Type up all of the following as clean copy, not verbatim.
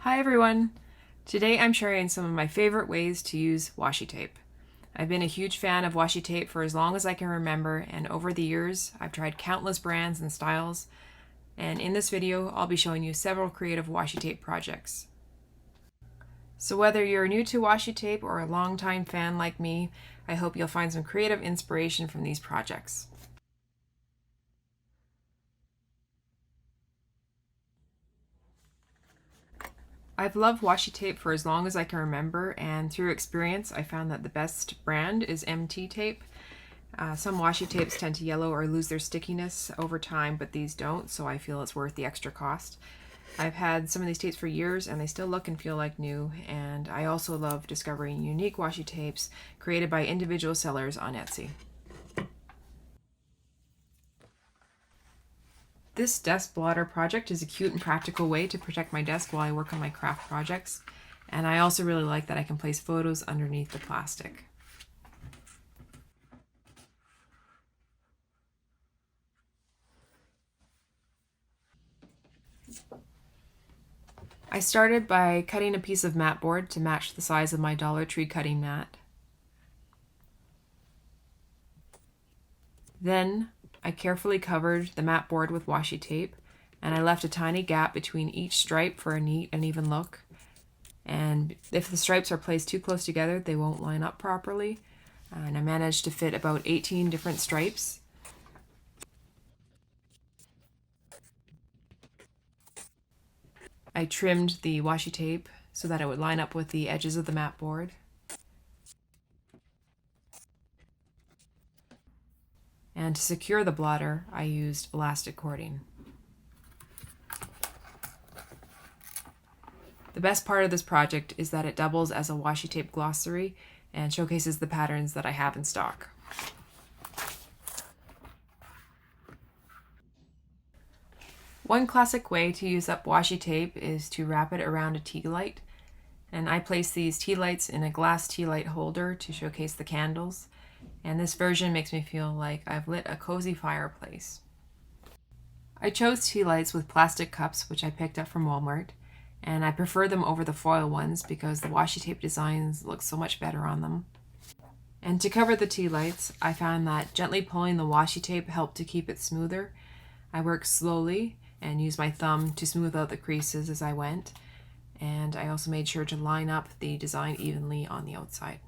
Hi everyone! Today I'm sharing some of my favorite ways to use washi tape. I've been a huge fan of washi tape for as long as I can remember, and over the years I've tried countless brands and styles, and in this video I'll be showing you several creative washi tape projects. So whether you're new to washi tape or a longtime fan like me, I hope you'll find some creative inspiration from these projects. I've loved washi tape for as long as I can remember, and through experience I found that the best brand is MT tape. Some washi tapes tend to yellow or lose their stickiness over time, but these don't, so I feel it's worth the extra cost. I've had some of these tapes for years and they still look and feel like new, and I also love discovering unique washi tapes created by individual sellers on Etsy. This desk blotter project is a cute and practical way to protect my desk while I work on my craft projects, and I also really like that I can place photos underneath the plastic. I started by cutting a piece of mat board to match the size of my Dollar Tree cutting mat. Then I carefully covered the mat board with washi tape, and I left a tiny gap between each stripe for a neat and even look. And if the stripes are placed too close together, they won't line up properly. And I managed to fit about 18 different stripes. I trimmed the washi tape so that it would line up with the edges of the mat board. And to secure the blotter, I used elastic cording. The best part of this project is that it doubles as a washi tape glossary and showcases the patterns that I have in stock. One classic way to use up washi tape is to wrap it around a tea light, and I place these tea lights in a glass tea light holder to showcase the candles, and this version makes me feel like I've lit a cozy fireplace. I chose tea lights with plastic cups, which I picked up from Walmart, and I prefer them over the foil ones because the washi tape designs look so much better on them. And to cover the tea lights, I found that gently pulling the washi tape helped to keep it smoother. I worked slowly and used my thumb to smooth out the creases as I went, and I also made sure to line up the design evenly on the outside.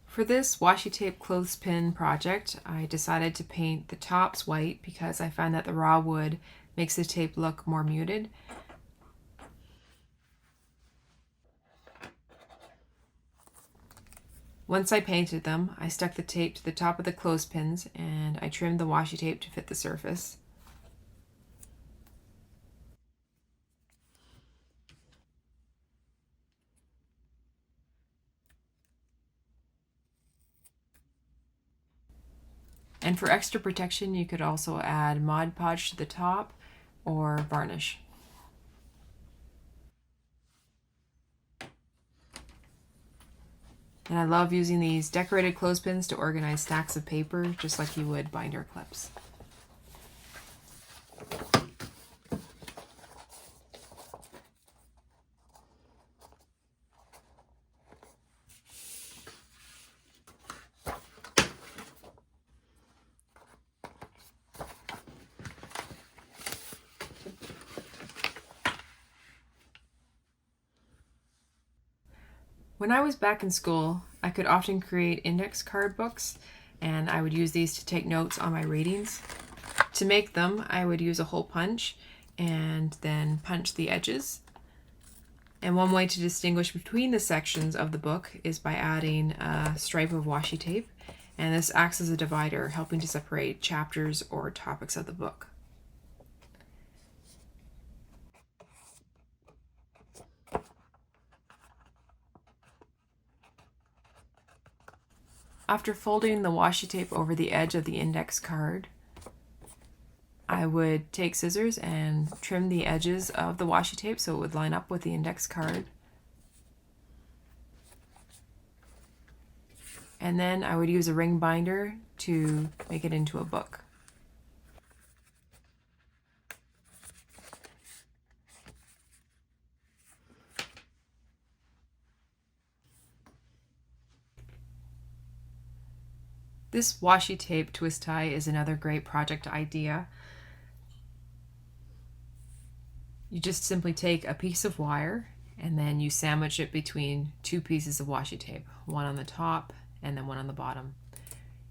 For this washi tape clothespin project, I decided to paint the tops white because I found that the raw wood makes the tape look more muted. Once I painted them, I stuck the tape to the top of the clothespins and I trimmed the washi tape to fit the surface. And for extra protection, you could also add Mod Podge to the top or varnish. And I love using these decorated clothespins to organize stacks of paper, just like you would binder clips. When I was back in school, I could often create index card books, and I would use these to take notes on my readings. To make them, I would use a hole punch and then punch the edges. And one way to distinguish between the sections of the book is by adding a stripe of washi tape, and this acts as a divider, helping to separate chapters or topics of the book. After folding the washi tape over the edge of the index card, I would take scissors and trim the edges of the washi tape so it would line up with the index card. And then I would use a ring binder to make it into a book. This washi tape twist tie is another great project idea. You just simply take a piece of wire and then you sandwich it between two pieces of washi tape, one on the top and then one on the bottom.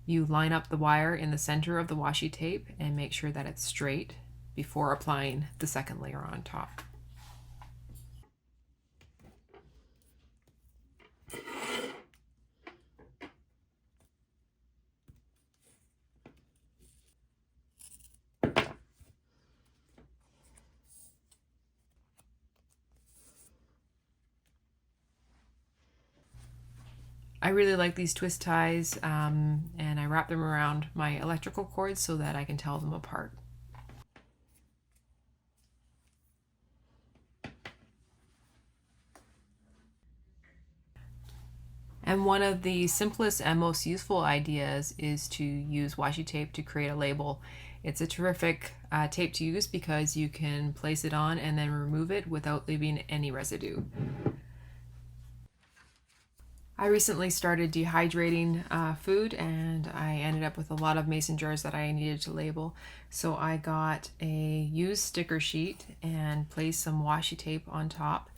You line up the wire in the center of the washi tape and make sure that it's straight before applying the second layer on top. I really like these twist ties, and I wrap them around my electrical cords so that I can tell them apart. And one of the simplest and most useful ideas is to use washi tape to create a label. It's a terrific tape to use because you can place it on and then remove it without leaving any residue. I recently started dehydrating food and I ended up with a lot of mason jars that I needed to label. So I got a used sticker sheet and placed some washi tape on top.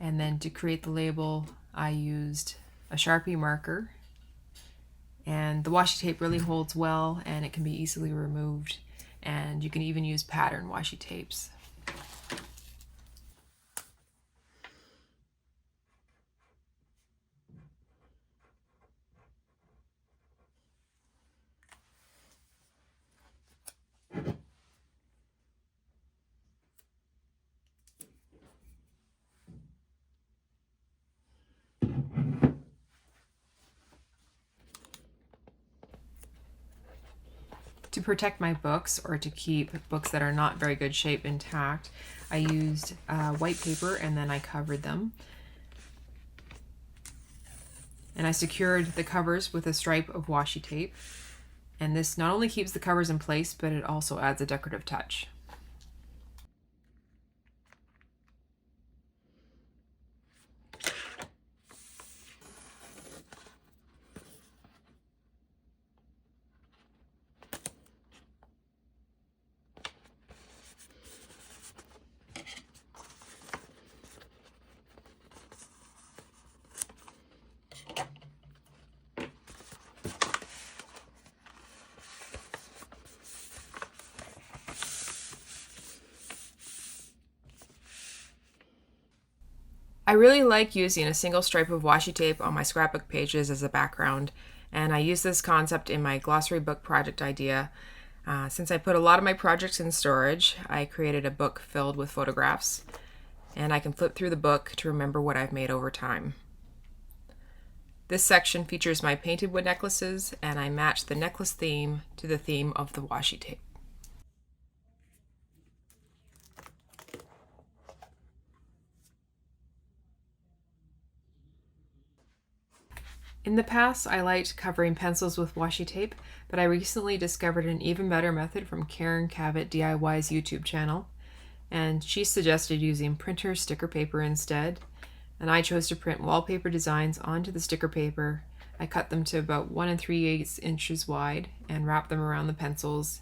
And then to create the label, I used a Sharpie marker. And the washi tape really holds well and it can be easily removed. And you can even use pattern washi tapes. To protect my books, or to keep books that are not very good shape intact, I used white paper and then I covered them. And I secured the covers with a stripe of washi tape. And this not only keeps the covers in place, but it also adds a decorative touch. I really like using a single stripe of washi tape on my scrapbook pages as a background, and I use this concept in my glossary book project idea. Since I put a lot of my projects in storage, I created a book filled with photographs, and I can flip through the book to remember what I've made over time. This section features my painted wood necklaces, and I matched the necklace theme to the theme of the washi tape. In the past, I liked covering pencils with washi tape, but I recently discovered an even better method from Karen Cavett DIY's YouTube channel, and she suggested using printer sticker paper instead, and I chose to print wallpaper designs onto the sticker paper. I cut them to about 1 3/8 inches wide and wrap them around the pencils,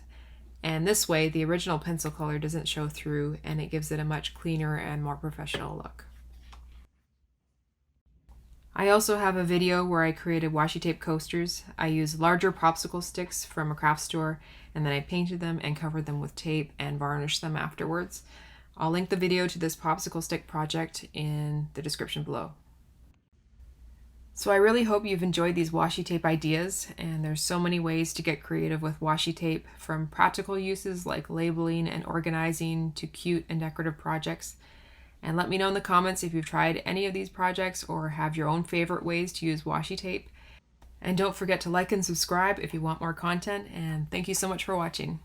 and this way the original pencil color doesn't show through and it gives it a much cleaner and more professional look. I also have a video where I created washi tape coasters. I used larger popsicle sticks from a craft store and then I painted them and covered them with tape and varnished them afterwards. I'll link the video to this popsicle stick project in the description below. So I really hope you've enjoyed these washi tape ideas, and there's so many ways to get creative with washi tape, from practical uses like labeling and organizing to cute and decorative projects. And let me know in the comments if you've tried any of these projects or have your own favorite ways to use washi tape. And don't forget to like and subscribe if you want more content, and thank you so much for watching.